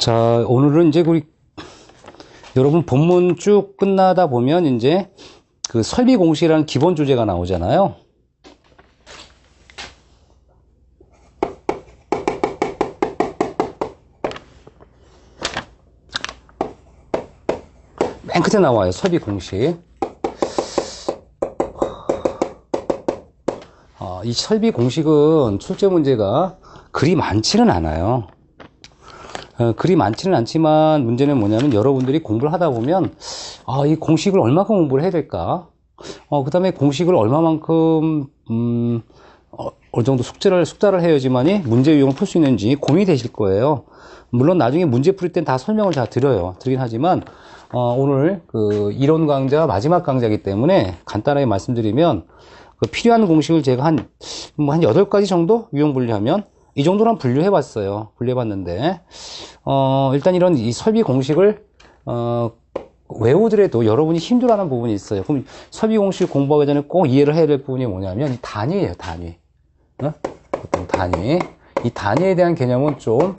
자, 오늘은 이제 우리 여러분 본문 쭉 끝나다 보면 이제 그 설비 공식이라는 기본 주제가 나오잖아요. 맨 끝에 나와요. 설비 공식. 이 설비 공식은 출제 문제가 그리 많지는 않아요. 그리 많지는 않지만 문제는 뭐냐면 여러분들이 공부를 하다 보면 이 공식을 얼마큼 공부를 해야 될까? 그 다음에 공식을 얼마만큼 어느 정도 숙달을 해야지만이 문제 유형을 풀 수 있는지 고민이 되실 거예요. 물론 나중에 문제 풀 땐 다 설명을 다 드리긴 하지만 오늘 그 이론 강좌 마지막 강좌이기 때문에 간단하게 말씀드리면 그 필요한 공식을 제가 한 8가지 정도 유형 분류하면 이 정도는 분류해 봤어요. 분류해 봤는데 일단 이런 이 설비 공식을 외우더라도 여러분이 힘들어하는 부분이 있어요. 그럼 설비 공식 공부하기 전에 꼭 이해를 해야 될 부분이 뭐냐면 이 단위예요. 단위. 보통 단위. 이 단위에 대한 개념은 좀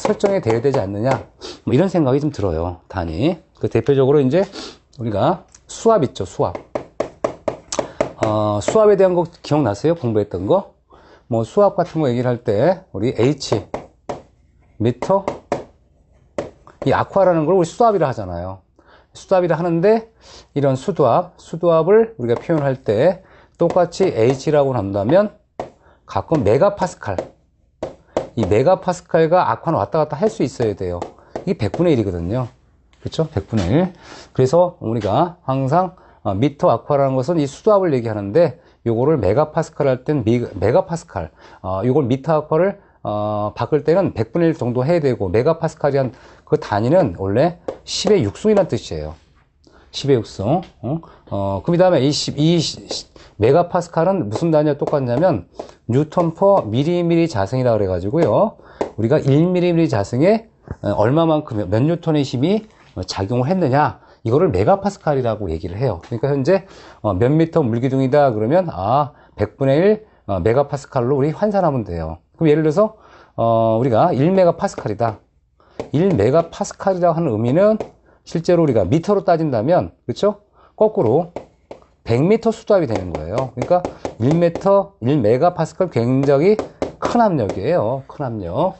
설정이 되어야 되지 않느냐, 뭐 이런 생각이 좀 들어요. 단위. 그 대표적으로 이제 우리가 수압 있죠. 수압. 수압에 대한 거 기억나세요? 공부했던 거? 뭐 수압 같은 거 얘기를 할 때 우리 H 미터 이 아쿠아라는 걸 우리 수압이라 하잖아요. 수압이라 하는데 이런 수도압을 우리가 표현할 때 똑같이 H라고 한다면 가끔 메가파스칼, 이 메가파스칼과 아쿠아는 왔다 갔다 할 수 있어야 돼요. 이게 100분의 1이거든요. 그렇죠? 100분의 1. 그래서 우리가 항상 미터 아쿠아라는 것은 이 수도압을 얘기하는데 요거를 메가파스칼 할 땐 메가파스칼, 요걸 미터 아쿠아를 바꿀 때는 100분의 1 정도 해야 되고, 메가파스칼이란 그 단위는 원래 10의 6승이라는 뜻이에요. 10의 6승. 그 다음에 이 메가파스칼은 무슨 단위와 똑같냐면 뉴턴 퍼 미리미리 자승이라 그래가지고요. 우리가 1미리미리 자승에 얼마만큼 몇 뉴턴의 힘이 작용을 했느냐, 이거를 메가파스칼이라고 얘기를 해요. 그러니까 현재 몇 미터 물기둥이다 그러면 100분의 1 메가파스칼로 우리 환산하면 돼요. 그럼 예를 들어서 우리가 1메가파스칼이다. 1메가파스칼이라고 하는 의미는 실제로 우리가 미터로 따진다면, 그렇죠? 거꾸로 100m 수도압이 되는 거예요. 그러니까 1메가파스칼 굉장히 큰 압력이에요. 큰 압력.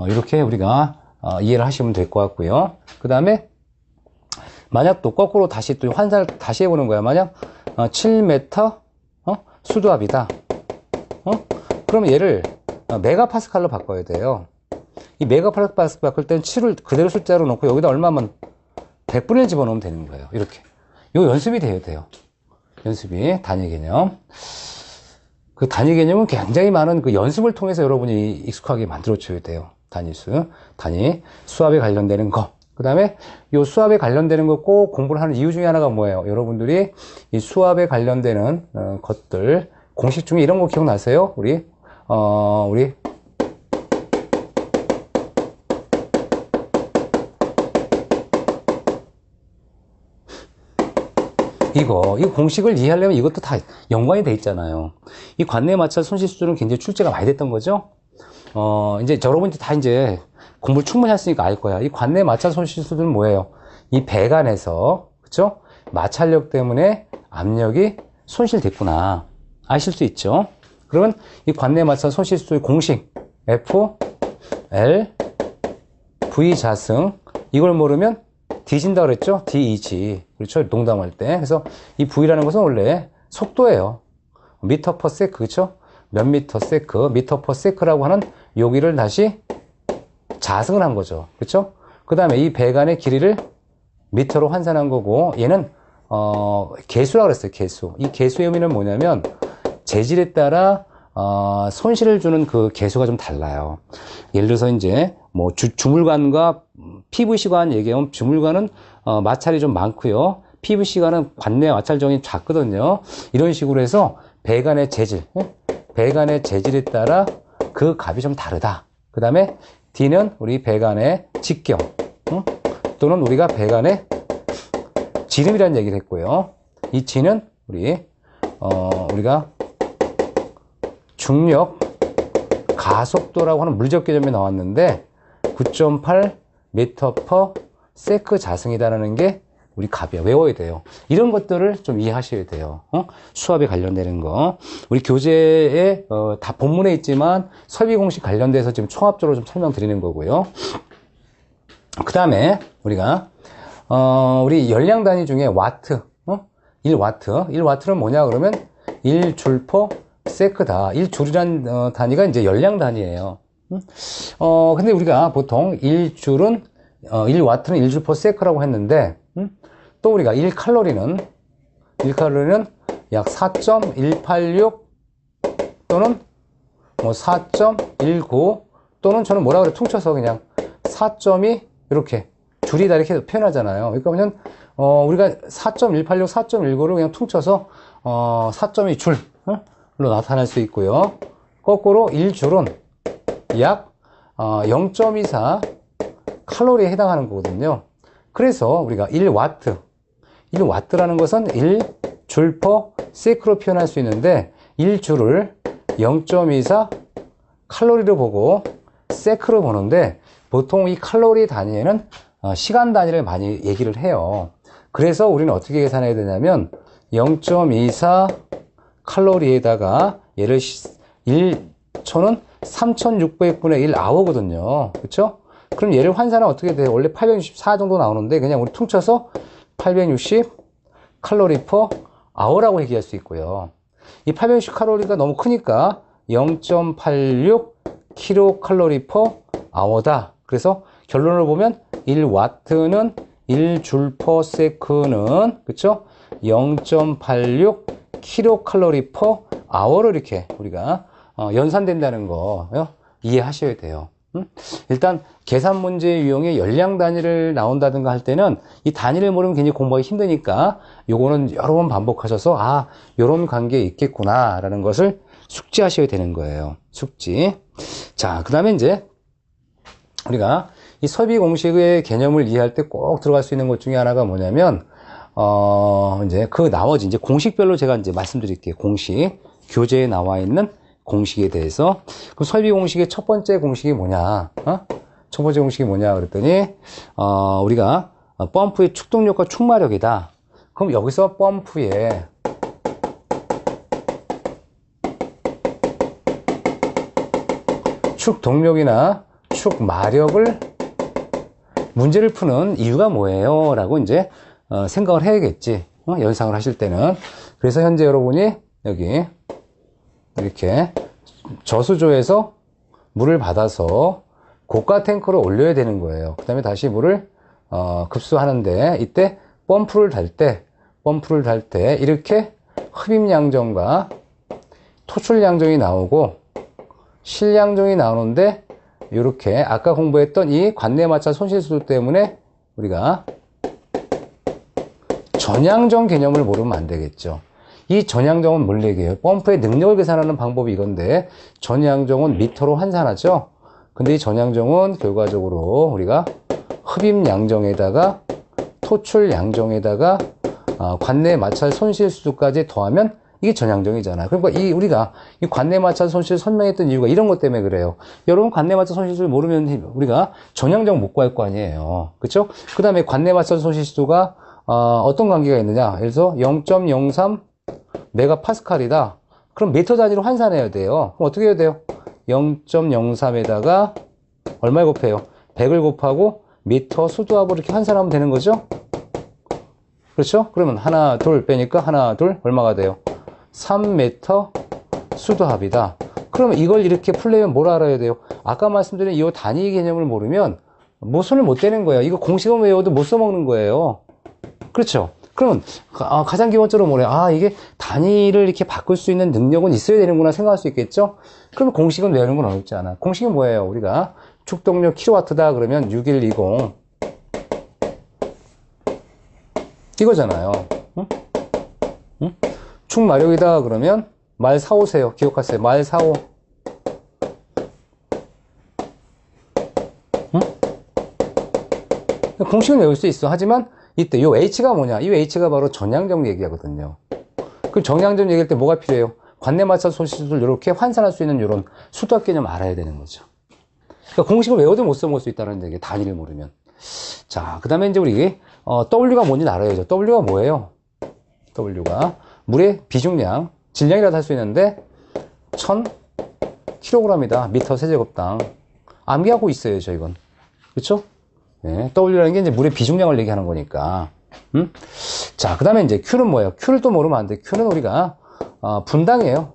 이렇게 우리가 이해를 하시면 될 것 같고요. 그 다음에 만약 또 거꾸로 다시 또 환산을 다시 해보는 거야. 만약 7m 수도압이다. 그러면 얘를 메가파스칼로 바꿔야 돼요. 이 메가파스칼 바꿀 때는 7을 그대로 숫자로 놓고 여기다 얼마만 100분의 1 집어넣으면 되는 거예요. 이렇게. 요 연습이 돼야 돼요. 연습이. 단위 개념. 그 단위 개념은 굉장히 많은 그 연습을 통해서 여러분이 익숙하게 만들어줘야 돼요. 단위 수압에 관련되는 거. 그 다음에 이 수압에 관련되는 거 꼭 공부를 하는 이유 중에 하나가 뭐예요? 여러분들이 이 수압에 관련되는 것들, 공식 중에 이런 거 기억나세요? 우리 이거 공식을 이해하려면 이것도 다 연관이 돼 있잖아요. 이 관내 마찰 손실 수준은 굉장히 출제가 많이 됐던 거죠. 이제 여러분들이 다 이제 공부를 충분히 했으니까 알 거야. 이 관내 마찰 손실 수준은 뭐예요? 이 배관에서, 그쵸? 마찰력 때문에 압력이 손실됐구나. 아실 수 있죠? 그러면 이 관내 마찰 손실 수준 공식 F, L, V 자승, 이걸 모르면 뒤진다 그랬죠? DEG. 그렇죠? 농담할 때. 그래서 이 V라는 것은 원래 속도예요. 미터 퍼 세크, 그렇죠? 몇 미터 세크, 미터 퍼 세크라고 하는 여기를 다시 자승을 한 거죠. 그렇죠? 그 다음에 이 배관의 길이를 미터로 환산한 거고, 얘는 계수라고 그랬어요. 계수. 이 계수의 의미는 뭐냐면 재질에 따라 손실을 주는 그 계수가 좀 달라요. 예를 들어서 이제 뭐 주물관과 PVC관 얘기하면, 주물관은 마찰이 좀 많고요. PVC관은 관내 마찰정이 작거든요. 이런 식으로 해서 배관의 재질에 따라 그 값이 좀 다르다. 그 다음에 D는 우리 배관의 직경, 또는 우리가 배관의 지름이라는 얘기를 했고요. 이 G는 우리가 중력 가속도라고 하는 물리적 개념이 나왔는데 9.8 미터 퍼 세크 자승이다라는 게 우리 값이야. 외워야 돼요. 이런 것들을 좀 이해하셔야 돼요. 수압에 관련되는 거. 우리 교재에 다 본문에 있지만 설비 공식 관련돼서 지금 총합적으로 좀 설명드리는 거고요. 그 다음에 우리가 우리 열량 단위 중에 와트, 1와트. 1와트는 뭐냐 그러면 1줄퍼 세크다. 1줄이란 단위가 이제 열량 단위예요. 근데 우리가 보통 1줄은 1와트는 1줄퍼 세크라고 했는데 또 우리가 1칼로리는 약 4.186 또는 뭐 4.19 또는 저는 뭐라 그래 퉁쳐서 그냥 4.2 이렇게 줄이다 이렇게 표현하잖아요. 그러니까 그냥 우리가 4.186, 4.19를 그냥 퉁쳐서 4.2 줄로 나타낼 수 있고요. 거꾸로 1줄은 약 0.24 칼로리에 해당하는 거거든요. 그래서 우리가 1와트라는 것은 1줄 퍼 세크로 표현할 수 있는데 1줄을 0.24 칼로리로 보고 세크로 보는데 보통 이 칼로리 단위에는 시간 단위를 많이 얘기를 해요. 그래서 우리는 어떻게 계산해야 되냐면 0.24 칼로리에다가 얘를 1초는 3600분의 1 아워거든요. 그렇죠? 그럼 얘를 환산하면 어떻게 돼요? 원래 864 정도 나오는데 그냥 우리 퉁쳐서 860 칼로리 퍼 아워라고 얘기할 수 있고요. 이 860 칼로리가 너무 크니까 0.86 킬로 칼로리 퍼 아워다. 그래서 결론을 보면 1와트는 1줄 퍼 세크는 그쵸? 0.86 킬로 칼로리 퍼 아워로 이렇게 우리가 연산된다는 거 이해하셔야 돼요. 일단 계산 문제 유형의 열량 단위를 나온다든가 할 때는 이 단위를 모르면 굉장히 공부하기 힘드니까 요거는 여러 번 반복하셔서 요런 관계 있겠구나 라는 것을 숙지하셔야 되는 거예요. 숙지. 자, 그 다음에 이제 우리가 이 설비 공식의 개념을 이해할 때 꼭 들어갈 수 있는 것 중에 하나가 뭐냐면 이제 그 나머지 이제 공식별로 제가 이제 말씀드릴게요. 공식 교재에 나와 있는 공식에 대해서. 그럼 설비 공식의 첫 번째 공식이 뭐냐? 첫 번째 공식이 뭐냐 그랬더니 우리가 펌프의 축동력과 축마력이다. 그럼 여기서 펌프의 축동력이나 축마력을 문제를 푸는 이유가 뭐예요? 라고 이제 생각을 해야겠지. 연상을 하실 때는. 그래서 현재 여러분이 여기 이렇게 저수조에서 물을 받아서 고가 탱크로 올려야 되는 거예요. 그 다음에 다시 물을 급수하는데 이때 펌프를 달 때 이렇게 흡입양정과 토출양정이 나오고 실양정이 나오는데 이렇게 아까 공부했던 이 관내마찰 손실수도 때문에 우리가 전양정 개념을 모르면 안 되겠죠. 이 전양정은 뭘 얘기해요? 펌프의 능력을 계산하는 방법이 이건데 전양정은 미터로 환산하죠. 근데 이 전양정은 결과적으로 우리가 흡입양정에다가 토출양정에다가 관내마찰 손실수까지 더하면 이게 전양정이잖아요. 그러니까 우리가 이 관내마찰 손실 설명했던 이유가 이런 것 때문에 그래요. 여러분 관내마찰 손실수를 모르면 우리가 전양정 못 구할 거 아니에요. 그렇죠? 그 다음에 관내마찰 손실수가 어떤 관계가 있느냐? 예를 들어서 0.03 메가파스칼이다. 그럼 미터 단위로 환산해야 돼요. 그럼 어떻게 해야 돼요? 0.03에다가 얼마를 곱해요? 100을 곱하고 미터 수도압을 이렇게 환산하면 되는 거죠? 그렇죠? 그러면 하나, 둘 빼니까 하나, 둘 얼마가 돼요? 3m 수도압이다. 그러면 이걸 이렇게 풀려면 뭘 알아야 돼요? 아까 말씀드린 이 단위 개념을 모르면 뭐 손을 못 대는 거예요. 이거 공식은 외워도 못 써먹는 거예요. 그렇죠? 그러면 가장 기본적으로 뭐래요? 이게 단위를 이렇게 바꿀 수 있는 능력은 있어야 되는구나 생각할 수 있겠죠? 그러면 공식은 외우는 건 어렵지 않아. 공식은 뭐예요? 우리가 축동력 킬로와트다 그러면 6120 이거잖아요. 응? 응? 축마력이다 그러면 말 4호세요. 기억하세요. 말 4호. 응? 공식은 외울 수 있어. 하지만 이때 요 H가 뭐냐? 이 H가 바로 전양정 얘기하거든요. 그 전양정 얘기할 때 뭐가 필요해요? 관내마찰 손실을 이렇게 환산할 수 있는 이런 수도압 개념 알아야 되는 거죠. 그러니까 공식을 외워도 못 써먹을 수 있다는 얘기, 단위를 모르면. 자, 그 다음에 이제 우리, W가 뭔지 알아야죠. W가 뭐예요? W가 물의 비중량, 질량이라도 할 수 있는데, 1000kg이다. 미터 세제곱당. 암기하고 있어야죠, 이건. 그쵸? 네, W라는 게 이제 물의 비중량을 얘기하는 거니까. 자, 그 다음에 이제 Q는 뭐예요? Q를 또 모르면 안 돼. Q는 우리가, 분당이에요.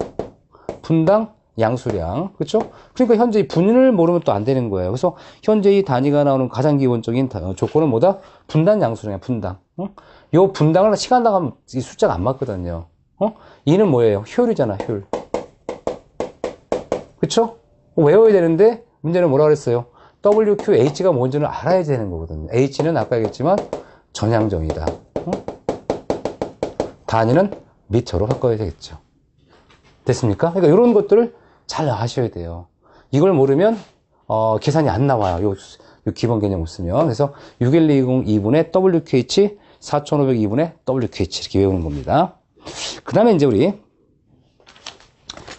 분당 양수량. 그쵸? 그러니까 현재 이 분을 모르면 또 안 되는 거예요. 그래서 현재 이 단위가 나오는 가장 기본적인 조건은 뭐다? 분단 양수량이야, 분당. 요 분당을 시간 나가면 이 숫자가 안 맞거든요. 이는 뭐예요? 효율이잖아, 효율. 그쵸? 외워야 되는데, 문제는 뭐라 그랬어요? WQH가 뭔지는 알아야 되는 거거든요. H는 아까 얘기했지만, 전향정이다. 단위는 미터로 바꿔야 되겠죠. 됐습니까? 그러니까 이런 것들을 잘 아셔야 돼요. 이걸 모르면, 계산이 안 나와요. 요 기본 개념 없으면. 그래서 61202 2분의 WQH, 4502분의 WQH 이렇게 외우는 겁니다. 그 다음에 이제 우리,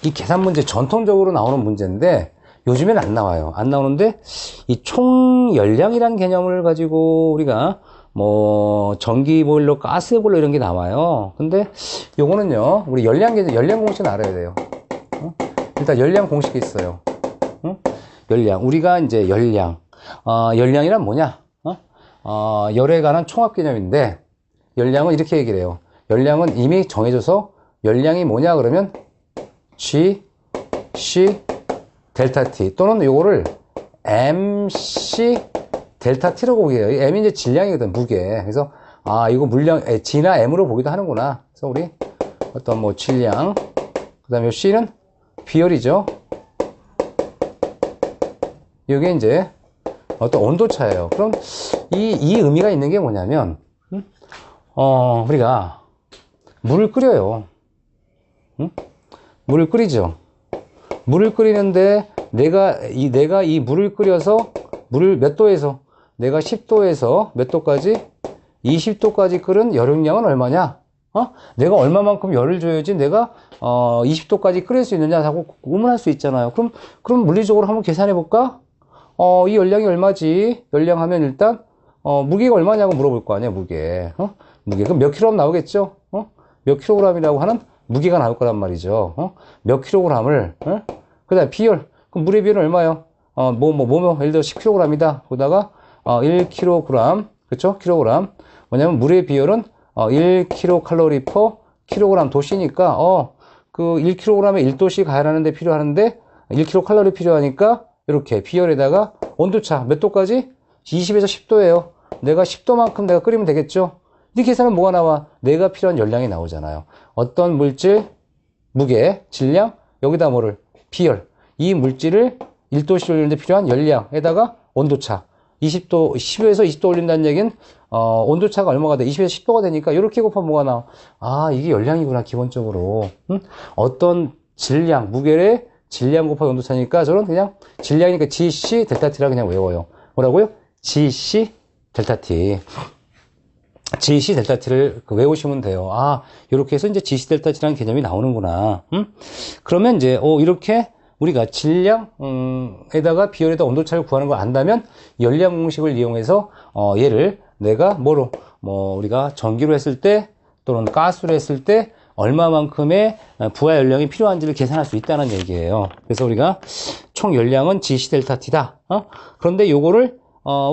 이 계산 문제 전통적으로 나오는 문제인데 요즘에는 안 나와요. 안 나오는데 이 총 열량이라는 개념을 가지고 우리가 뭐 전기 보일러, 가스 보일러 이런 게 나와요. 근데 요거는요, 우리 열량 공식은 알아야 돼요. 일단 열량 공식이 있어요. 열량. 우리가 이제 열량이란 뭐냐? 열에 관한 총합 개념인데 열량은 이렇게 얘기를 해요. 열량은 이미 정해져서 열량이 뭐냐 그러면 G, C, 델타 T 또는 요거를 MC, 델타 T라고 보기해요. M이 이제 질량이거든, 무게. 그래서, 이거 물량, G나 M으로 보기도 하는구나. 그래서 우리 어떤 뭐 질량, 그 다음에 C는 비열이죠. 이게 이제 어떤 온도차예요. 그럼 이 의미가 있는 게 뭐냐면, 우리가 물을 끓여요. 물을 끓이죠. 물을 끓이는데 내가 이 물을 끓여서 물을 몇 도에서 내가 10도에서 몇 도까지 20도까지 끓은 열용량은 얼마냐? 내가 얼마만큼 열을 줘야지 내가 20도까지 끓일 수 있느냐 하고 의문할 수 있잖아요. 그럼 물리적으로 한번 계산해 볼까? 이 열량이 얼마지? 열량하면 일단 무게가 얼마냐고 물어볼 거 아니야, 무게. 무게. 그럼 몇 킬로그램 나오겠죠? 몇 킬로그램이라고 하는 무게가 나올 거란 말이죠. 몇 킬로그램을, 그 다음에 비열. 그럼 물의 비열은 얼마요? 예를 들어 10kg이다. 보다가, 1kg. 그쵸? 킬로그램. 뭐냐면 물의 비열은, 1kcal per kg 도시니까, 그 1kg에 1도씩 가열하는데 필요하는데, 1kcal 필요하니까, 이렇게 비열에다가 온도차 몇 도까지? 20에서 10도예요. 내가 10도만큼 내가 끓이면 되겠죠? 이 계산은 뭐가 나와? 내가 필요한 열량이 나오잖아요. 어떤 물질, 무게, 질량, 여기다 뭐를? 비열. 이 물질을 1도씩 올리는데 필요한 열량에다가 온도차. 20도, 10에서 20도 올린다는 얘기는, 온도차가 얼마가 돼? 20에서 10도가 되니까, 이렇게 곱하면 뭐가 나와? 이게 열량이구나, 기본적으로. 어떤 질량, 무게의 질량 곱하기 온도차니까, 저는 그냥 질량이니까 GC 델타 T라 그냥 외워요. 뭐라고요? GC 델타 T. GC 델타 T를 외우시면 돼요. 이렇게 해서 이제 GC 델타 T라는 개념이 나오는구나. 그러면 이제, 이렇게 우리가 질량에다가 비열에다 온도차를 구하는 걸 안다면 열량 공식을 이용해서, 얘를 내가 우리가 전기로 했을 때 또는 가스로 했을 때 얼마만큼의 부하 열량이 필요한지를 계산할 수 있다는 얘기예요. 그래서 우리가 총 열량은 GC 델타 T다. 그런데 요거를,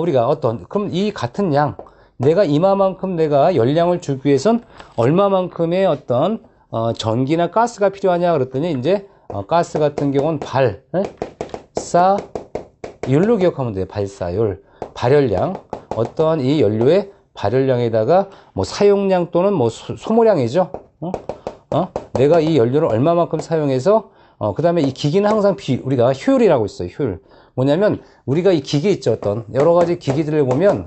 우리가 그럼 이 같은 양, 내가 이마만큼 내가 열량을 주기 위해선 얼마만큼의 어떤 전기나 가스가 필요하냐 그랬더니 이제 가스 같은 경우는 발사율로 기억하면 돼요. 발사율, 발열량, 어떠한 이 연료의 발열량에다가 뭐 사용량 또는 뭐 소모량이죠. 내가 이 연료를 얼마만큼 사용해서 그 다음에 이 기기는 항상 우리가 효율이라고 있어요. 효율. 뭐냐면 우리가 이 기기 있죠. 어떤 여러 가지 기기들을 보면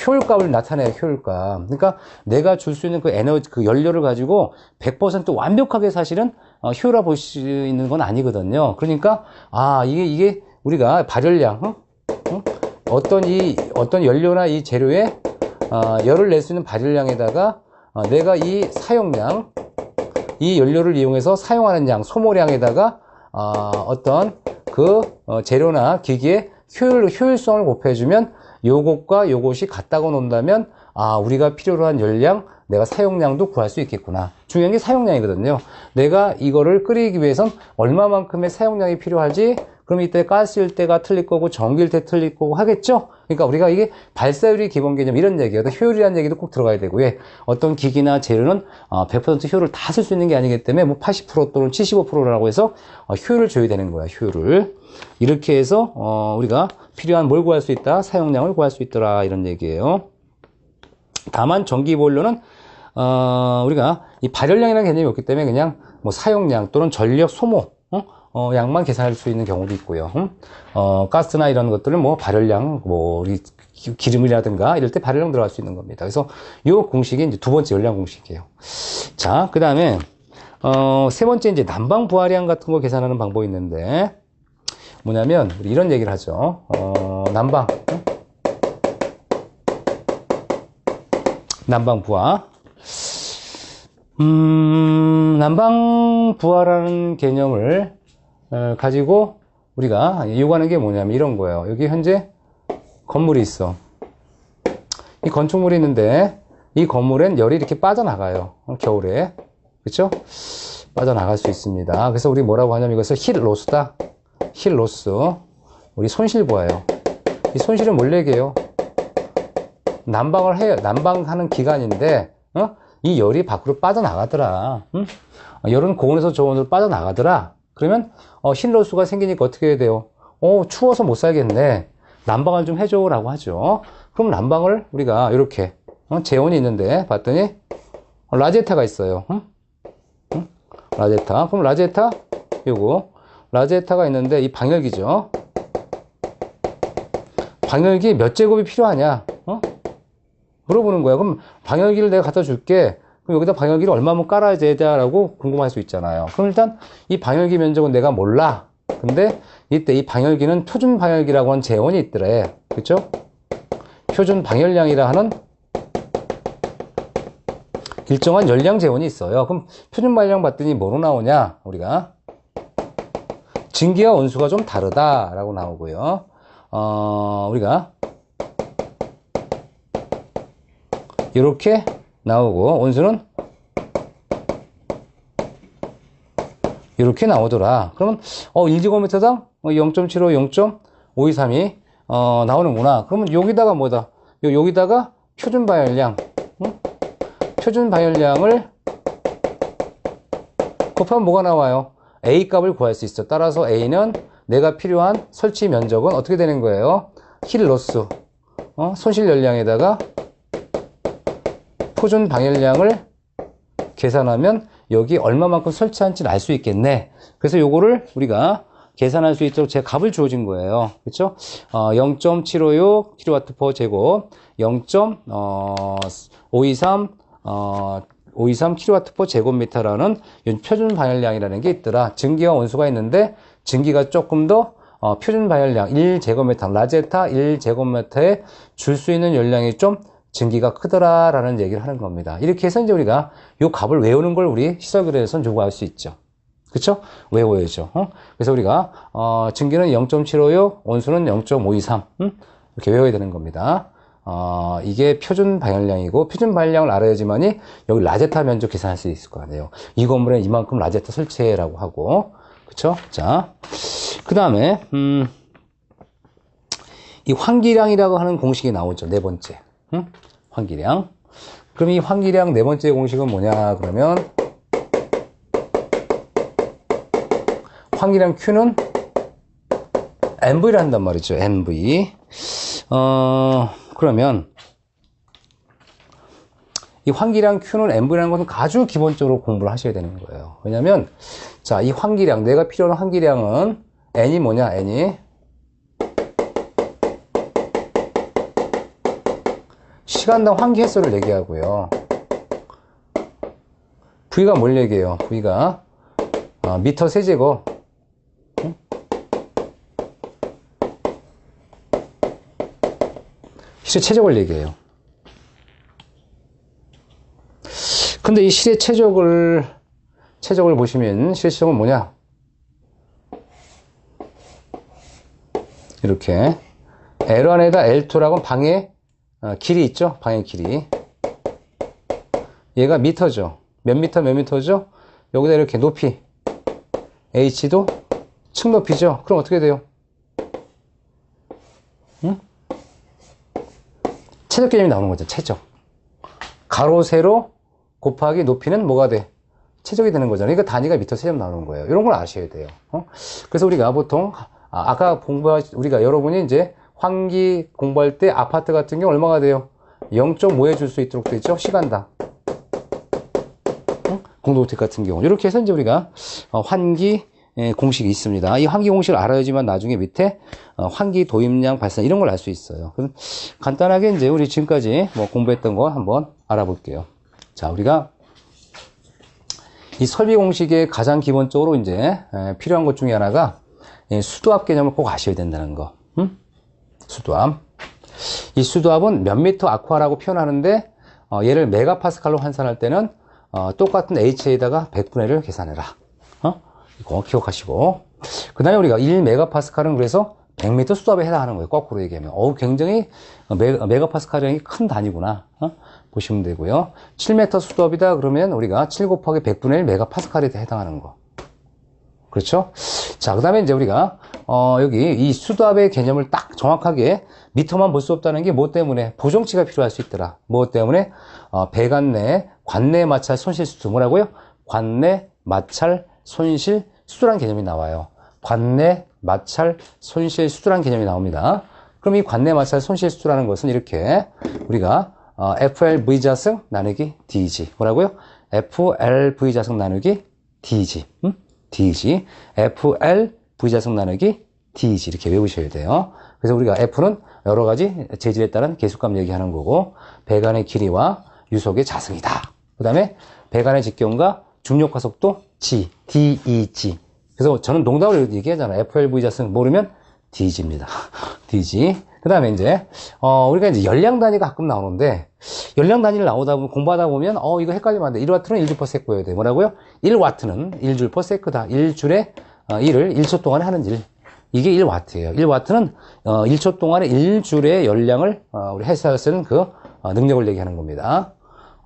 효율값을 나타내요, 효율값. 그러니까 내가 줄 수 있는 그 에너지, 그 연료를 가지고 100% 완벽하게 사실은 효율화 볼 수 있는 건 아니거든요. 그러니까, 이게 우리가 발열량, 어떤 연료나 이 재료에 열을 낼 수 있는 발열량에다가 내가 이 사용량, 이 연료를 이용해서 사용하는 양, 소모량에다가 어떤 그 재료나 기기의 효율성을 곱해주면 요것과 요것이 같다고 논다면 아, 우리가 필요로 한 열량, 내가 사용량도 구할 수 있겠구나. 중요한 게 사용량이거든요. 내가 이거를 끓이기 위해선 얼마만큼의 사용량이 필요하지? 그럼 이때 가스일 때가 틀릴 거고 전기일 때 틀릴 거고 하겠죠? 그러니까 우리가 이게 발사율이 기본 개념 이런 얘기예요. 효율이라는 얘기도 꼭 들어가야 되고, 예. 어떤 기기나 재료는 100% 효율을 다 쓸 수 있는 게 아니기 때문에 뭐 80% 또는 75%라고 해서 효율을 줘야 되는 거야, 효율을. 이렇게 해서 우리가 필요한 뭘 구할 수 있다? 사용량을 구할 수 있더라, 이런 얘기예요. 다만 전기보일러는 우리가 이 발열량이라는 개념이 없기 때문에 그냥 뭐 사용량 또는 전력 소모 양만 계산할 수 있는 경우도 있고요. 가스나 이런 것들은 뭐 발열량, 뭐 우리 기름이라든가 이럴 때 발열량 들어갈 수 있는 겁니다. 그래서 이 공식이 이제 두 번째 열량 공식이에요. 자, 그 다음에 세 번째 이제 난방 부하량 같은 거 계산하는 방법이 있는데 뭐냐면 우리 이런 얘기를 하죠. 난방 부하. 난방 부하라는 개념을 가지고 우리가 요구하는 게 뭐냐면 이런 거예요. 여기 현재 건물이 있어. 이 건축물이 있는데 이 건물엔 열이 이렇게 빠져나가요. 겨울에. 그렇죠? 빠져나갈 수 있습니다. 그래서 우리 뭐라고 하냐면 이것을 힐 로스다. 힐 로스. 우리 손실 부하예요. 이 손실은 뭘 얘기해요? 난방을 해요. 난방하는 기간인데 이 열이 밖으로 빠져나가더라. 열은 고온에서 저온으로 빠져나가더라. 그러면 힐로스가 생기니까 어떻게 해야 돼요? 추워서 못 살겠네. 난방을 좀 해줘 라고 하죠. 그럼 난방을 우리가 이렇게 제온이 있는데 봤더니 라제타가 있어요. 라제타. 그럼 라제타 요거 라제타가 있는데 이 방열기죠. 방열기 몇 제곱이 필요하냐? 물어보는 거야. 그럼 방열기를 내가 갖다 줄게. 그럼 여기다 방열기를 얼마면 깔아야 되냐라고 궁금할 수 있잖아요. 그럼 일단 이 방열기 면적은 내가 몰라. 근데 이때 이 방열기는 표준 방열기라고 하는 제원이 있더래. 그쵸? 표준 방열량이라 하는 일정한 열량 제원이 있어요. 그럼 표준 방열량 봤더니 뭐로 나오냐? 우리가 증기와 온수가 좀 다르다라고 나오고요. 우리가 이렇게 나오고 온수는 이렇게 나오더라. 그러면 1제곱미터당 0.75, 0.523이 나오는구나. 그러면 여기다가 뭐다? 여기다가 표준 발열량, 표준 발열량을 곱하면 뭐가 나와요? A 값을 구할 수 있어. 따라서 A는 내가 필요한 설치 면적은 어떻게 되는 거예요? 힐 로스, 손실 열량에다가 표준 방열량을 계산하면 여기 얼마만큼 설치한지는 알 수 있겠네. 그래서 요거를 우리가 계산할 수 있도록 제 값을 주어진 거예요. 그렇죠? 0.756 kW/제곱, 0.523 kW/제곱미터라는 표준 방열량이라는 게 있더라. 증기와 온수가 있는데 증기가 조금 더 표준 방열량 1제곱미터, 라제타 1제곱미터에 줄 수 있는 열량이 좀 증기가 크더라라는 얘기를 하는 겁니다. 이렇게 해서 이제 우리가 이 값을 외우는 걸 우리 시설그래에서는 요구할 수 있죠. 그쵸? 외워야죠. 그래서 우리가 증기는 0.756, 온수는 0.523 이렇게 외워야 되는 겁니다. 이게 표준 방열량이고 표준 방열량을 알아야지만이 여기 라제타 면적 계산할 수 있을 거 아니에요. 이 건물에 이만큼 라제타 설치해라고 하고, 그쵸? 자, 그 다음에 이 환기량이라고 하는 공식이 나오죠. 네 번째. 환기량. 그럼 이 환기량 네 번째 공식은 뭐냐 그러면 환기량 Q는 NV를 한단 말이죠. NV. 그러면 이 환기량 Q는 NV라는 것은 아주 기본적으로 공부를 하셔야 되는 거예요. 왜냐면 자, 이 환기량, 내가 필요한 환기량은 N이 뭐냐? N이 시간당 환기 횟수를 얘기하고요. V가 뭘 얘기해요? V가 미터 세제곱 실의 최적을 얘기해요. 근데 이 실의 최적을 보시면 실의 최적은 뭐냐? 이렇게 L1에다 L2라고 방의 길이 있죠. 방의 길이. 얘가 미터죠. 몇 미터 몇 미터죠? 여기다 이렇게 높이 H도 층 높이죠. 그럼 어떻게 돼요? 응? 최적 개념이 나오는 거죠. 최적. 가로 세로 곱하기 높이는 뭐가 돼? 최적이 되는 거잖아요. 그러니까 단위가 미터 세점 나오는 거예요. 이런 걸 아셔야 돼요. 그래서 우리가 보통 아까 우리가 여러분이 이제 환기 공부할 때 아파트 같은 경우 얼마가 돼요? 0.5해 줄 수 있도록 되어 있죠. 시간당. 공동주택 같은 경우 이렇게 해서 이제 우리가 환기 공식이 있습니다. 이 환기 공식을 알아야지만 나중에 밑에 환기 도입량 발산 이런 걸 알 수 있어요. 그럼 간단하게 이제 우리 지금까지 뭐 공부했던 거 한번 알아볼게요. 자, 우리가 이 설비 공식의 가장 기본적으로 이제 필요한 것 중에 하나가 수도압 개념을 꼭 아셔야 된다는 거. 수도압. 이 수도압은 몇 미터 아쿠아라고 표현하는데 얘를 메가파스칼로 환산할 때는 똑같은 HA에다가 100분의 1을 계산해라. 이거 기억하시고. 그 다음에 우리가 1메가파스칼은 그래서 100m 수도압에 해당하는 거예요. 거꾸로 얘기하면. 굉장히 메가파스칼이 큰 단위구나. 보시면 되고요. 7m 수도압이다 그러면 우리가 7 곱하기 100분의 1 메가파스칼에 해당하는 거. 그렇죠? 자, 그 다음에 이제 우리가 여기 이 수도압의 개념을 딱 정확하게 미터만 볼 수 없다는 게 뭐 때문에? 보정치가 필요할 수 있더라. 뭐 때문에? 배관내 관내 마찰 손실 수도. 뭐라고요? 관내 마찰 손실 수도라는 개념이 나와요. 관내 마찰 손실 수도라는 개념이 나옵니다. 그럼 이 관내 마찰 손실 수도라는 것은 이렇게 우리가 FLV 자승 나누기 DG. 뭐라고요? FLV 자승 나누기 DG. DG. FLV 자승 나누기 DG. 이렇게 외우셔야 돼요. 그래서 우리가 F는 여러 가지 재질에 따른 계속값 얘기하는 거고, 배관의 길이와 유속의 자승이다. 그 다음에 배관의 직경과 중력과 속도 G, DEG. 그래서 저는 농담으로 얘기하잖아요. FLV 자승 모르면 DG입니다. DG. 그 다음에 이제, 우리가 이제 열량 단위가 가끔 나오는데, 열량 단위를 공부하다 보면, 이거 헷갈리면 안 돼. 1W는 1J/s여야 돼. 뭐라고요? 1W는 1J/s다. 1줄에 1을 1초 동안에 하는 일. 이게 1W예요. 1W는 1초 동안에 1줄의 열량을 우리 회사에서 쓰는 그 능력을 얘기하는 겁니다.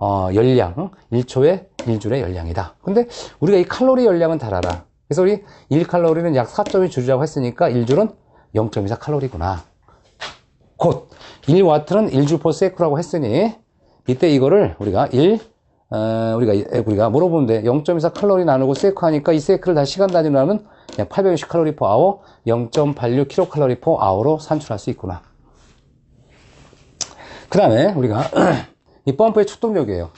열량, 1초에 1줄의 열량이다. 근데 우리가 이 칼로리 열량은 잘 알아. 그래서 우리 1칼로리는 약 4.2줄이라고 했으니까 1줄은 0.24 칼로리구나. 곧 1W는 1J/s라고 했으니 이때 이거를 우리가 우리가 물어보면 돼. 0.24 칼로리 나누고 세크 하니까 이 세크를 다시 시간 단위로 나누면 그냥 860 칼로리 per hour, 0.86 킬로 칼로리 per hour로 산출할 수 있구나. 그 다음에 우리가 이 펌프의 축동력이에요.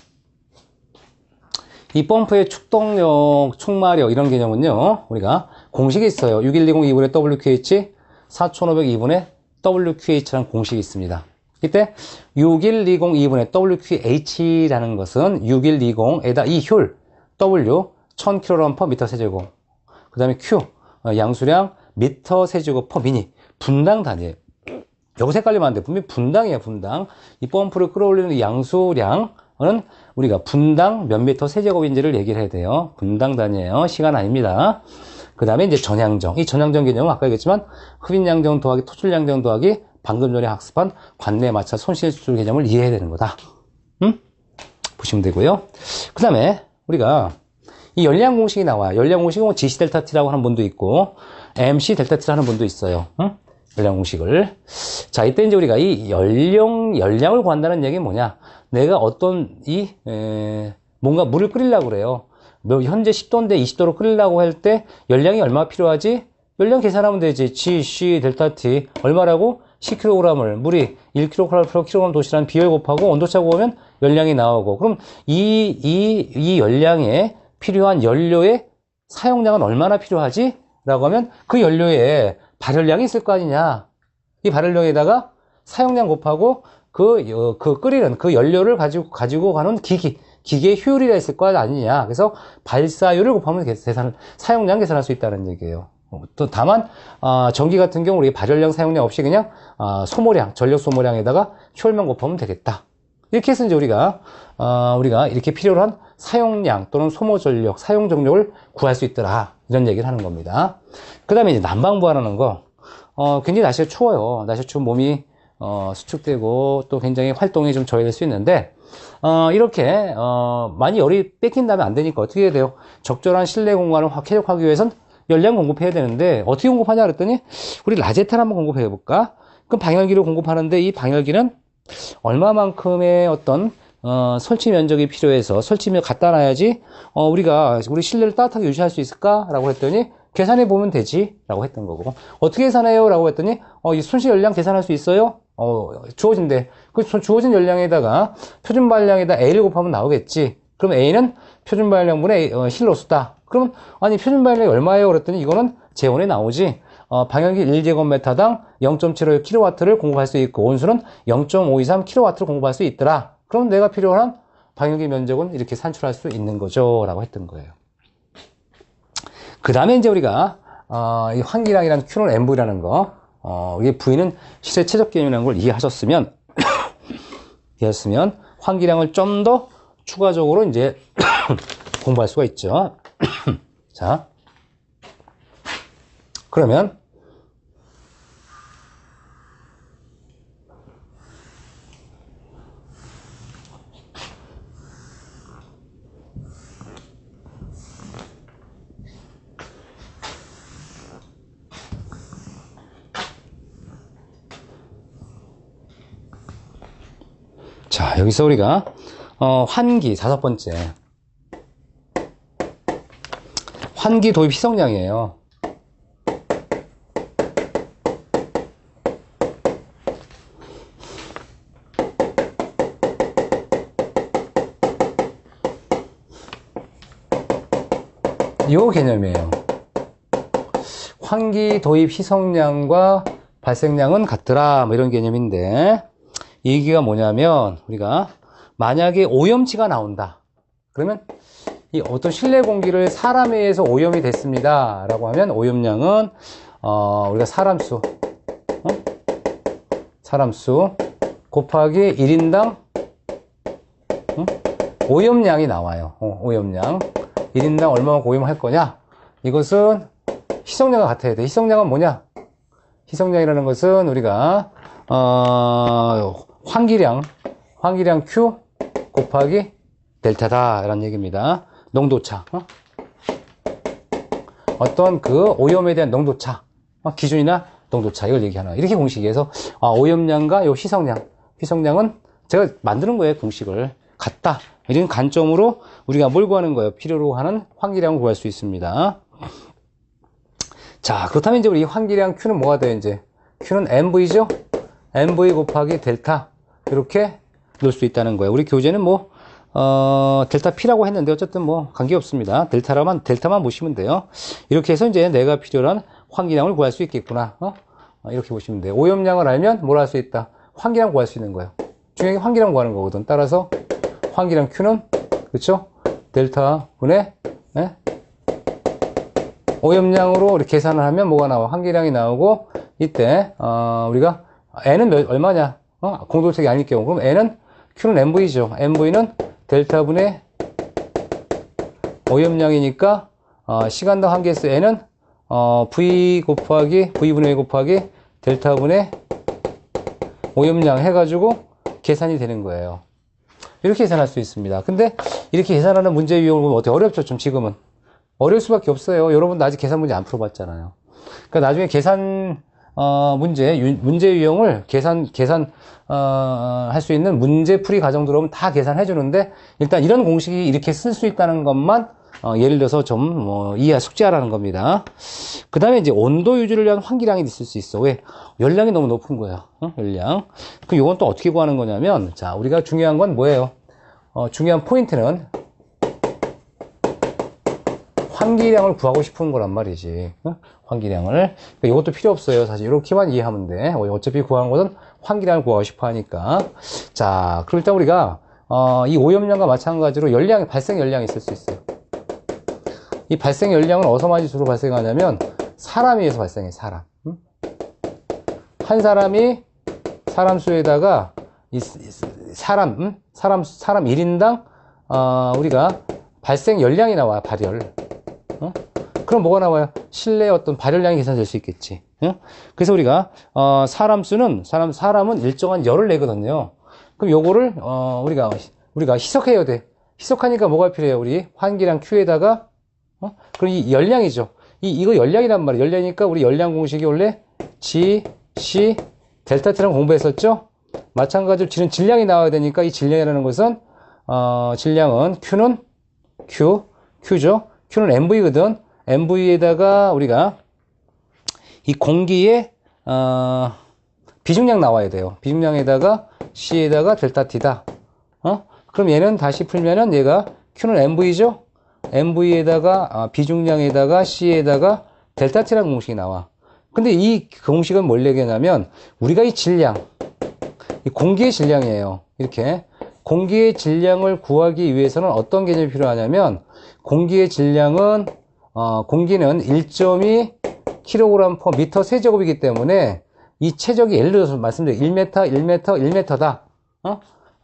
이 펌프의 축동력, 축마력 이런 개념은요, 우리가 공식이 있어요. 6120 2분의 WQH, 4500 2분의 WQH라는 공식이 있습니다. 이때 6120 2분의 WQH라는 것은 6120에다 이 효율 W 1000kg per 미터 세제곱, 그 다음에 Q 양수량 미터 세제곱 per 미니, 분당 단위예요. 여기서 헷갈리면 안 돼. 분명히 분당이에요. 분당. 이 펌프를 끌어올리는 양수량은 우리가 분당 몇 미터 세제곱인지를 얘기를 해야 돼요. 분당 단위예요. 시간 아닙니다. 그 다음에 이제 전향정. 이 전향정 개념은 아까 얘기했지만 흡인양정 더하기 토출양정 더하기 방금 전에 학습한 관내 마찰 손실수술 개념을 이해해야 되는 거다. 보시면 되고요. 그 다음에 우리가 이 열량 공식이 나와요. 열량 공식은 GC 델타 T라고 하는 분도 있고 MC 델타 T라는 분도 있어요. 열량 공식을. 자, 이때 이제 우리가 이 열량을 구한다는 얘기는 뭐냐? 내가 어떤 뭔가 물을 끓이려고 그래요. 현재 10도인데 20도로 끓이려고 할 때 열량이 얼마 필요하지? 열량 계산하면 되지. GC 델타 T 얼마라고? 10kg을 물이 1kg/kg 도시라는 비열 곱하고 온도차 곱하면 열량이 나오고, 그럼 이 열량에 필요한 연료의 사용량은 얼마나 필요하지? 라고 하면 그 연료에 발열량이 있을 거 아니냐. 이 발열량에다가 사용량 곱하고 끓이는 그 연료를 가지고 가는 기계의 효율이 있을 거 아니냐. 그래서 발사율을 곱하면 사용량 계산할 수 있다는 얘기예요. 또 다만 전기 같은 경우 우리 발열량 사용량 없이 그냥 소모량, 전력 소모량에다가 효율만 곱하면 되겠다. 이렇게 해서 이제 우리가 이렇게 필요로 한 사용량 또는 소모 전력, 사용 전력을 구할 수 있더라. 이런 얘기를 하는 겁니다. 그 다음에 이제 난방부하라는 거. 굉장히 날씨가 추워요. 날씨가 추운 몸이 수축되고 또 굉장히 활동이 좀 저해될 수 있는데 이렇게 많이 열이 뺏긴다면 안 되니까 어떻게 해야 돼요? 적절한 실내 공간을 쾌적하기 위해선 열량 공급해야 되는데 어떻게 공급하냐 그랬더니 우리 라제탄 한번 공급해 볼까? 그럼 방열기를 공급하는데 이 방열기는 얼마만큼의 어떤 설치 면적이 필요해서 설치면 갖다 놔야지 우리가 우리 실내를 따뜻하게 유지할 수 있을까? 라고 했더니 계산해 보면 되지 라고 했던 거고 어떻게 계산해요? 라고 했더니 이 순시 열량 계산할 수 있어요? 주어진대. 그 주어진 열량에다가 표준 발량에다 A를 곱하면 나오겠지. 그럼 A는 표준 발량분의 힐로수다. 그러면 아니 표준 발량이 얼마예요? 그랬더니 이거는 재원에 나오지. 방열기 1제곱미터당 0.75kW를 공급할 수 있고 온수는 0.523kW를 공급할 수 있더라. 그럼 내가 필요한 방열기 면적은 이렇게 산출할 수 있는 거죠 라고 했던 거예요. 그 다음에 이제 우리가 이 환기량이라는 Q는 MV라는 거 이게 V는 실내 최적 개념이라는 걸 이해하셨으면 환기량을 좀 더 추가적으로 이제 공부할 수가 있죠. 자, 그러면 자, 여기서 우리가 환기 5번째 환기 도입 희석량이에요. 요 개념이에요. 환기 도입 희석량과 발생량은 같더라 뭐 이런 개념인데 이 얘기가 뭐냐면 우리가 만약에 오염치가 나온다 그러면 이 어떤 실내 공기를 사람에 의해서 오염이 됐습니다 라고 하면 오염량은 우리가 사람수 곱하기 1인당 오염량이 나와요. 오염량 1인당 얼마만큼 오염할 거냐 이것은 희석량과 같아야 돼. 희석량은 뭐냐? 희석량이라는 것은 우리가 환기량 Q 곱하기 델타다 라는 얘기입니다. 농도차 어떤 그 오염에 대한 농도차 기준이나 농도차 이걸 얘기하는 이렇게 공식이어서 오염량과 요 희석량은 제가 만드는 거예요. 공식을 같다 이런 관점으로 우리가 뭘 구하는 거예요? 필요로 하는 환기량을 구할 수 있습니다. 자, 그렇다면 이제 우리 환기량 Q는 뭐가 돼요? 이제 Q는 MV죠? MV 곱하기 델타 이렇게 넣을 수 있다는 거예요. 우리 교재는 뭐 델타 P라고 했는데 어쨌든 뭐 관계없습니다. 델타만 보시면 돼요. 이렇게 해서 이제 내가 필요한 환기량을 구할 수 있겠구나. 이렇게 보시면 돼요. 오염량을 알면 뭘 할 수 있다? 환기량 구할 수 있는 거예요. 중요한 게 환기량 구하는 거거든. 따라서 환기량 Q는 그렇죠? 델타 분의 오염량으로 이렇게 계산을 하면 뭐가 나와? 환기량이 나오고 이때 우리가 N은 얼마냐? 공동체가 아닐 경우 그럼 N은 Q는 MV죠. MV는 델타 분의 오염량이니까 시간당 한계수 N은 V분의 1 곱하기 델타 분의 오염량 해가지고 계산이 되는 거예요. 이렇게 계산할 수 있습니다. 근데 이렇게 계산하는 문제 유형은 어떻게 어렵죠? 좀 지금은 어려울 수밖에 없어요. 여러분도 아직 계산 문제 안 풀어봤잖아요. 그러니까 나중에 계산 문제 유형을 할 수 있는 문제풀이 과정 들어오면 다 계산해 주는데 일단 이런 공식이 이렇게 쓸 수 있다는 것만 예를 들어서 좀 숙지하라는 겁니다. 그 다음에 이제 온도 유지를 위한 환기량이 있을 수 있어. 왜? 열량이 너무 높은 거야. 열량. 그럼 이건 또 어떻게 구하는 거냐면 자, 우리가 중요한 건 뭐예요? 중요한 포인트는 환기량을 구하고 싶은 거란 말이지. 환기량을. 그러니까 이것도 필요 없어요. 사실 이렇게만 이해하면 돼. 어차피 구하는 것은 환기량을 구하고 싶어 하니까. 자, 그럼 일단 우리가 이 오염량과 마찬가지로 발생 열량이 있을 수 있어요. 이 발생 열량은 어디서 주로 발생하냐면 사람에 의해서 발생해. 한 사람이 사람 수에다가 사람 1인당 우리가 발생 열량이 나와. 발열. 그럼 뭐가 나와요? 실내 어떤 발열량이 계산될 수 있겠지. 응? 그래서 우리가 사람은 일정한 열을 내거든요. 그럼 요거를 우리가 희석해야 돼. 희석하니까 뭐가 필요해요? 우리 환기량 Q에다가 그럼 이 열량이죠. 이거 열량이란 말이에요. 열량이니까 우리 열량 공식이 원래 G, C, 델타 T라고 공부했었죠? 마찬가지로 G는 질량이 나와야 되니까 이 질량이라는 것은 질량은 Q죠. Q는 MV거든. MV에다가 우리가 이 공기의 비중량 나와야 돼요. 비중량에다가 C에다가 델타 T다. 그럼 얘는 다시 풀면은 얘가 Q는 MV죠. MV에다가 비중량에다가 C에다가 델타 T라는 공식이 나와. 근데 이 공식은 뭘 얘기하냐면 우리가 이 질량, 이 공기의 질량이에요. 이렇게 공기의 질량을 구하기 위해서는 어떤 개념이 필요하냐면 공기의 질량은 공기는 1.2 kg/m 세제곱이기 때문에 이 최적이 예를 들어서 말씀드려요. 1m다.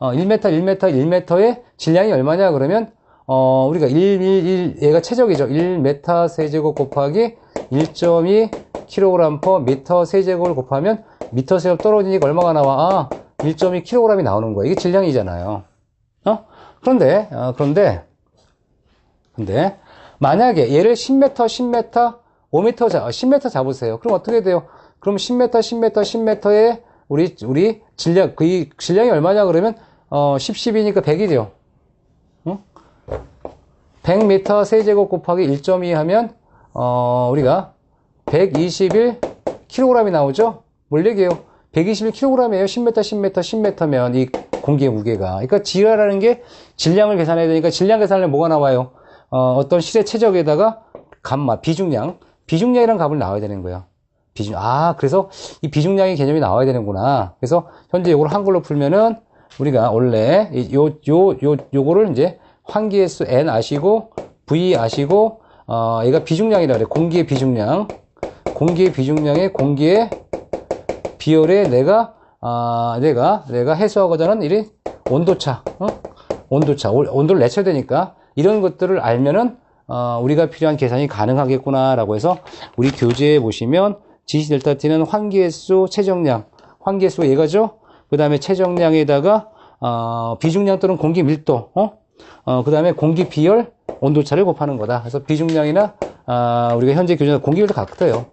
1m의 질량이 얼마냐 그러면 우리가 얘가 최적이죠. 1m 세제곱 곱하기 1.2 kg/m 세제곱을 곱하면 미터 세제곱 떨어지니까 얼마가 나와? 1.2 kg이 나오는 거예요. 이게 질량이잖아요. 그런데 만약에 얘를 10m, 5m 10m 잡으세요. 그럼 어떻게 돼요? 그럼 10m에 우리 질량, 그 질량이 얼마냐 그러면 10이니까 100이죠. 100m 세제곱 곱하기 1.2 하면 우리가 121kg이 나오죠? 뭘 얘기해요? 121kg이에요. 10m면 이 공기의 무게가. 그러니까 G라는 게 질량을 계산해야 되니까 질량 계산하려면 뭐가 나와요? 어떤 실의 최적에다가 비중량이라는 값을 나와야 되는 거예요. 그래서 이 비중량의 개념이 나와야 되는구나. 그래서 현재 이걸 한글로 풀면은 우리가 원래 요거를 이제 환기의 수 N 아시고 V 아시고 얘가 비중량이라 그래. 공기의 비중량에 공기의 비열에 내가 해소하고자 하는 이 온도차, 온도를 내쳐야 되니까 이런 것들을 알면은 우리가 필요한 계산이 가능하겠구나라고 해서 우리 교재에 보시면 GC 델타 T는 환기횟수, 최정량, 환기횟수가 얘가죠. 그 다음에 최정량에다가 비중량 또는 공기 밀도, 그 다음에 공기 비열, 온도차를 곱하는 거다. 그래서 비중량이나 우리가 현재 교재는 공기 밀도 같아요.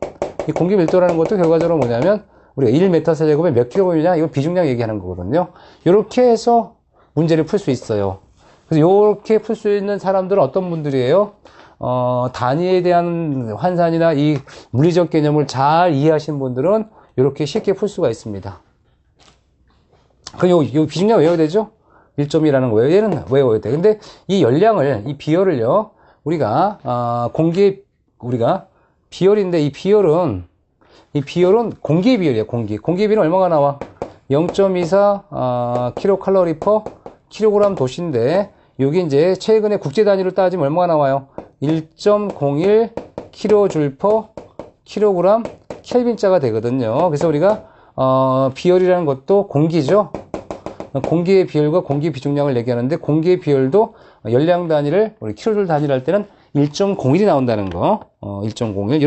이 공기 밀도라는 것도 결과적으로 뭐냐면 우리가 1m 세제곱에 몇 킬로그램이냐 이거 비중량 얘기하는 거거든요. 이렇게 해서 문제를 풀 수 있어요. 그래서 이렇게 풀 수 있는 사람들은 어떤 분들이에요? 단위에 대한 환산이나 이 물리적 개념을 잘 이해하신 분들은 이렇게 쉽게 풀 수가 있습니다. 그럼 요 비중량 외워야 되죠? 1.2라는 거예요. 얘는 외워야 돼. 근데 이 열량을, 이 비열을요, 우리가 비열인데 이 비열은 공기의 비열이에요. 공기의 비열은 얼마가 나와? 0.24 킬로칼로리 퍼 킬로그램 도시인데 여기 이제 최근에 국제 단위로 따지면 얼마가 나와요? 1.01 킬로줄 퍼 킬로그램 켈빈자가 되거든요. 그래서 우리가 비열이라는 것도 공기죠. 공기의 비열과 공기 비중량을 얘기하는데 공기의 비열도 열량 단위를 우리 킬로줄 단위로 할 때는 1.01이 나온다는 거. 1.01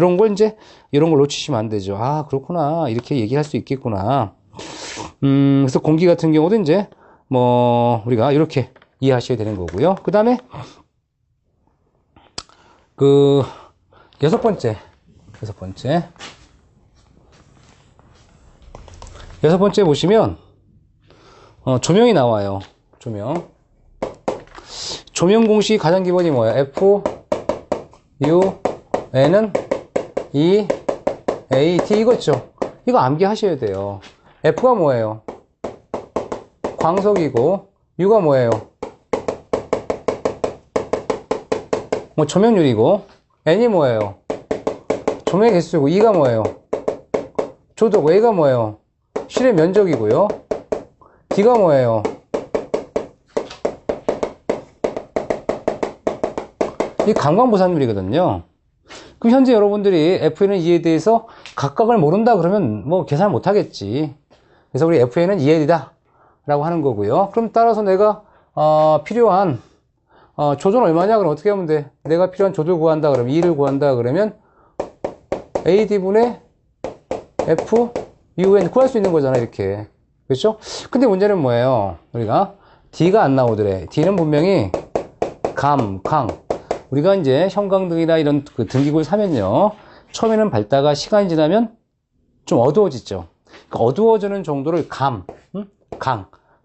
이런 걸 놓치시면 안 되죠. 그렇구나. 이렇게 얘기할 수 있겠구나. 그래서 공기 같은 경우도 이제 우리가 이렇게 이해하셔야 되는 거고요. 그 다음에 여섯 번째 보시면 조명이 나와요. 조명 공식 가장 기본이 뭐예요? F, U, N은 E, A, T 이거죠. 이거 암기하셔야 돼요. F가 뭐예요? 광속이고 U가 뭐예요? 조명률이고 N이 뭐예요? 조명의 개수고 E가 뭐예요? 조도고 A가 뭐예요? 실의 면적이고요. D가 뭐예요? 이 감광부산율이거든요. 그럼 현재 여러분들이 F에는 E에 대해서 각각을 모른다 그러면 계산을 못 하겠지. 그래서 우리 F에는 EL이다 라고 하는 거고요. 그럼 따라서 내가 필요한 조조는 얼마냐? 그럼 어떻게 하면 돼? 내가 필요한 조조를 구한다 그러면 2를 구한다 그러면 AD분의 FUN 구할 수 있는 거잖아, 이렇게. 그렇죠? 근데 문제는 뭐예요? 우리가 D가 안 나오더래. D는 분명히 강. 우리가 이제 형광등이나 이런 그 등기구를 사면요. 처음에는 밝다가 시간이 지나면 좀 어두워지죠. 그러니까 어두워지는 정도를 강.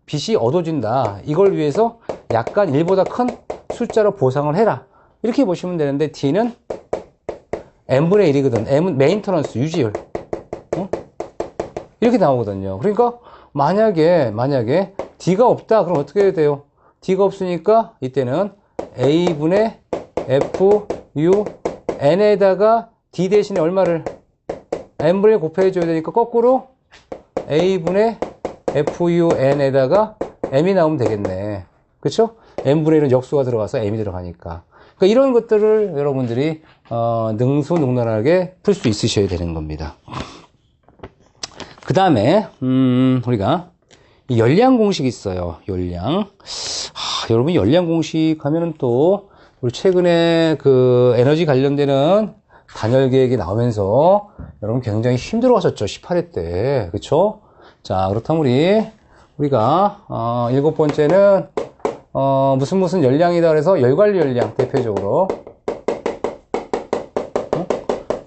빛이 어두워진다. 이걸 위해서 약간 1보다 큰 숫자로 보상을 해라. 이렇게 보시면 되는데 D는 n분의 1이거든. M은 메인터넌스, 유지율. 이렇게 나오거든요. 그러니까 만약에 D가 없다. 그럼 어떻게 해야 돼요? D가 없으니까 이때는 A분의 FUN에다가 D 대신에 얼마를? n분의 1 곱해줘야 되니까 거꾸로 A분의 FUN에다가 M이 나오면 되겠네. 그쵸? n분의 1은 역수가 들어가서 M이 들어가니까. 그러니까 이런 것들을 여러분들이 능수능란하게 풀 수 있으셔야 되는 겁니다. 그 다음에 우리가 이 열량 공식 있어요. 열량. 여러분 열량 공식 하면은 또 우리 최근에 그 에너지 관련되는 단열 계획이 나오면서 여러분 굉장히 힘들어 하셨죠. 18회 때. 그쵸? 자, 그렇다면 우리가 7번째는 무슨 열량이다 그래서 열관리 열량 대표적으로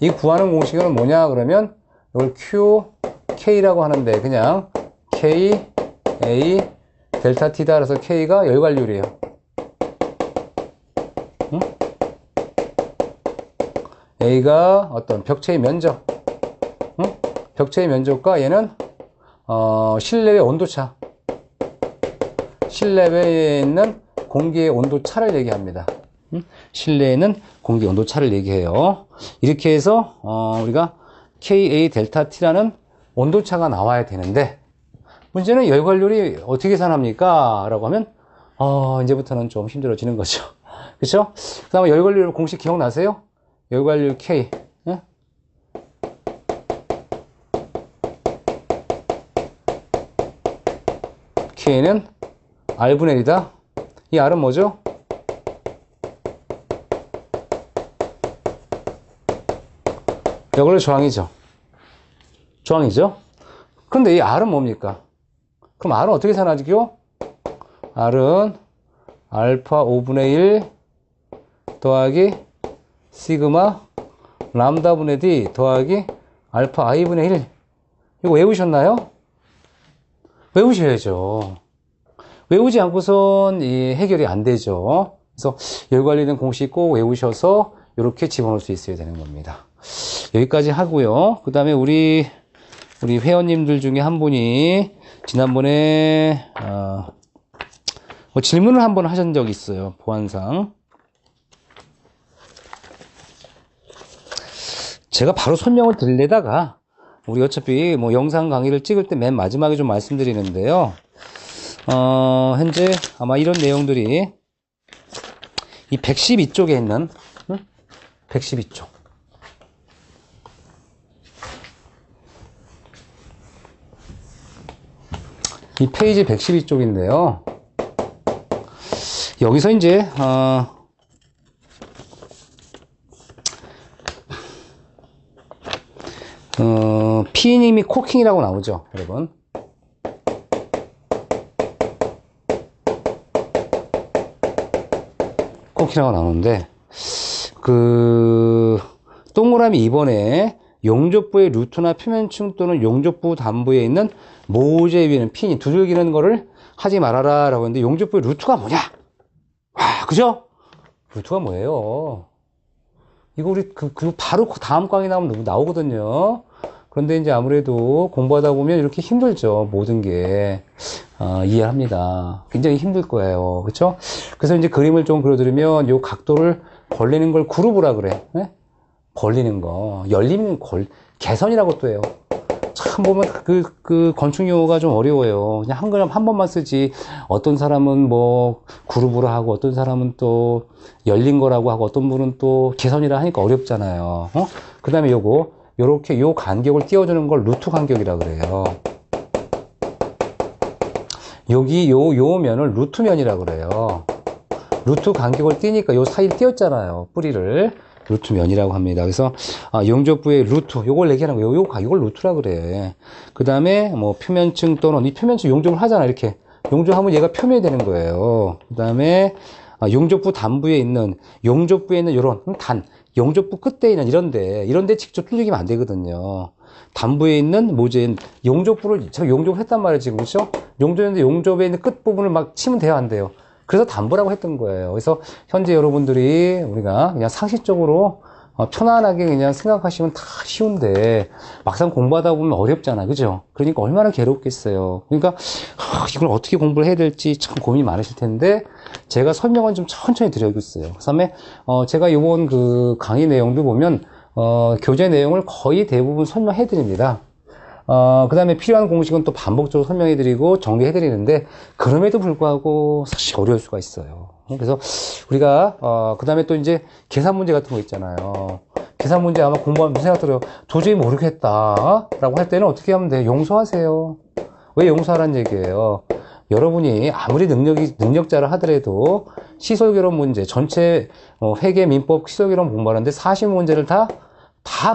이 구하는 공식은 뭐냐 그러면 이걸 QK라고 하는데 그냥 K, A, 델타 T다 그래서 K가 열관리율이에요. A가 어떤 벽체의 면적, 벽체의 면적과 얘는 실내의 온도차, 실내에 있는 공기의 온도차를 얘기합니다. 실내에 있는 공기 온도차를 얘기해요. 이렇게 해서 우리가 KA 델타 T라는 온도차가 나와야 되는데 문제는 열관율이 어떻게 계산합니까? 라고 하면 이제부터는 좀 힘들어지는 거죠. 그렇죠? 그 다음에 열관율 공식 기억나세요? 열관율 K K는 R분의 1이다. 이 R은 뭐죠? 열관율 저항이죠. 근데 이 R은 뭡니까? 그럼 R은 어떻게 계산하지요? R은 알파 5분의 1 더하기 시그마 람다분의 D 더하기 알파 I분의 1. 이거 외우셨나요? 외우셔야죠. 외우지 않고선 이 해결이 안 되죠. 그래서 열관리는 공식 꼭 외우셔서 이렇게 집어넣을 수 있어야 되는 겁니다. 여기까지 하고요. 그 다음에 우리 회원님들 중에 한 분이 지난번에 질문을 한번 하신 적이 있어요. 보안상. 제가 바로 설명을 드리려다가 우리 어차피 뭐 영상 강의를 찍을 때 맨 마지막에 좀 말씀드리는데요. 현재 아마 이런 내용들이 이 112쪽에 있는 112쪽 이 페이지 112쪽인데요. 여기서 이제 피닝 및 코킹이라고 나오죠, 여러분. 코킹이라고 나오는데 동그라미 2번에 용접부의 루트나 표면층 또는 용접부 단부에 있는 모재 위에는 핀이 두들기는 거를 하지 말아라 라고 했는데 용접부의 루트가 뭐냐? 와, 그죠? 루트가 뭐예요? 이거 우리 바로 다음 강의 나오면 나오거든요. 그런데 이제 아무래도 공부하다 보면 이렇게 힘들죠. 모든 게 이해합니다. 굉장히 힘들 거예요. 그렇죠? 그래서 이제 그림을 좀 그려드리면 요 각도를 벌리는 걸 그루브라 그래. 네? 벌리는 거, 열리는 개선이라고 또 해요. 참 보면 그 건축 용어가 좀 어려워요. 그냥 한 그램 한 번만 쓰지. 어떤 사람은 뭐 그루브라 하고 어떤 사람은 또 열린 거라고 하고 어떤 분은 또 개선이라 하니까 어렵잖아요. 그 다음에 요렇게 요 간격을 띄워주는 걸 루트 간격이라 그래요. 여기 요 면을 루트면이라 그래요. 루트 간격을 띄니까 요 사이를 띄었잖아요. 뿌리를. 루트면이라고 합니다. 그래서 용접부의 루트, 요걸 얘기하는 거예요. 이걸 루트라 그래. 그 다음에 뭐 표면층 또는 이 표면층 용접을 하잖아. 이렇게 용접하면 얘가 표면이 되는 거예요. 그 다음에 용접부 단부에 있는 요런 용접부 끝에 있는 이런데 직접 뚫리기면 안 되거든요. 단부에 있는 모재인 용접부를 제가 용접을 했단 말이에요. 지금 그렇죠? 용접했는데 용접에 있는 끝 부분을 막 치면 돼요, 안 돼요? 그래서 단부라고 했던 거예요. 그래서 현재 여러분들이 우리가 그냥 상식적으로 편안하게 그냥 생각하시면 다 쉬운데 막상 공부하다 보면 어렵잖아. 그죠? 그러니까 얼마나 괴롭겠어요. 그러니까 이걸 어떻게 공부를 해야 될지 참 고민이 많으실 텐데 제가 설명은 좀 천천히 드리고 있어요. 그 다음에 제가 이번 그 강의 내용도 보면 교재 내용을 거의 대부분 설명해 드립니다. 그 다음에 필요한 공식은 또 반복적으로 설명해 드리고 정리해 드리는데 그럼에도 불구하고 사실 어려울 수가 있어요. 그래서 우리가 그 다음에 또 이제 계산 문제 같은 거 있잖아요. 계산 문제 아마 공부하면 무슨 생각 들어요? 도저히 모르겠다 라고 할 때는 어떻게 하면 돼요? 용서하세요. 왜 용서하라는 얘기예요? 여러분이 아무리 능력자를 하더라도 시설결혼 문제 전체 회계 민법 시설결혼 공부하는데 40문제를 다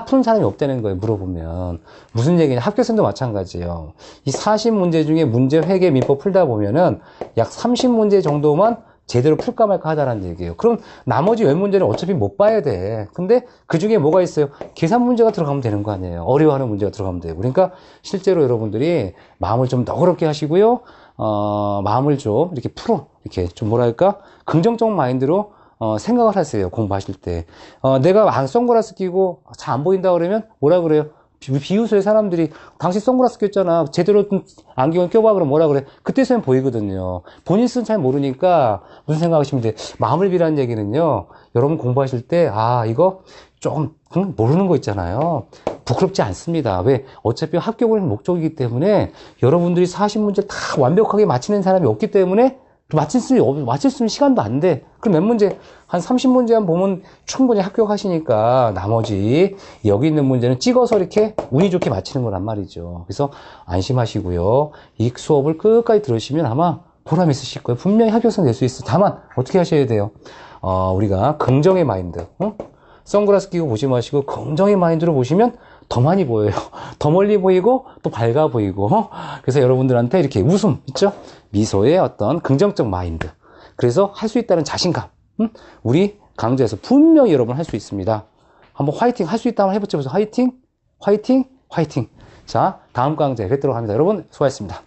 푸는 사람이 없다는 거예요. 물어보면 무슨 얘기냐? 학교생도 마찬가지예요. 이 40문제 중에 문제 회계 민법 풀다 보면은 약 30문제 정도만 제대로 풀까 말까 하다라는 얘기예요. 그럼 나머지 10문제는 어차피 못 봐야 돼. 근데 그 중에 뭐가 있어요? 계산 문제가 들어가면 되는 거 아니에요. 어려워하는 문제가 들어가면 되고. 그러니까 실제로 여러분들이 마음을 좀 너그럽게 하시고요. 마음을 좀 이렇게 좀 뭐랄까 긍정적 마인드로 생각을 하세요. 공부하실 때. 내가 선글라스 끼고 잘 안 보인다 그러면 뭐라 그래요? 비웃어요, 사람들이. 당신 선글라스 꼈잖아. 제대로 안경을 껴봐. 그러면 뭐라 그래? 그때서야 보이거든요. 본인 쓴 잘 모르니까 무슨 생각하시면 돼? 마음을 비라는 얘기는요. 여러분 공부하실 때, 이거 좀 모르는 거 있잖아요. 부끄럽지 않습니다. 왜? 어차피 합격을 목적이기 때문에 여러분들이 40문제 다 완벽하게 맞히는 사람이 없기 때문에 맞힐 수 있으면 시간도 안 돼. 그럼 몇 문제? 한 30문제만 보면 충분히 합격하시니까 나머지 여기 있는 문제는 찍어서 이렇게 운이 좋게 맞히는 거란 말이죠. 그래서 안심하시고요. 이 수업을 끝까지 들으시면 아마 보람 있으실 거예요. 분명히 합격선 낼 수 있어. 다만 어떻게 하셔야 돼요? 우리가 긍정의 마인드. 선글라스 끼고 보지 마시고 긍정의 마인드로 보시면 더 많이 보여요. 더 멀리 보이고 또 밝아 보이고. 그래서 여러분들한테 이렇게 웃음 있죠? 미소의 어떤 긍정적 마인드. 그래서 할 수 있다는 자신감. 우리 강좌에서 분명히 여러분 할 수 있습니다. 한번 화이팅 할 수 있다면 해보죠. 화이팅, 화이팅, 화이팅. 자, 다음 강좌에 뵙도록 합니다. 여러분 수고하셨습니다.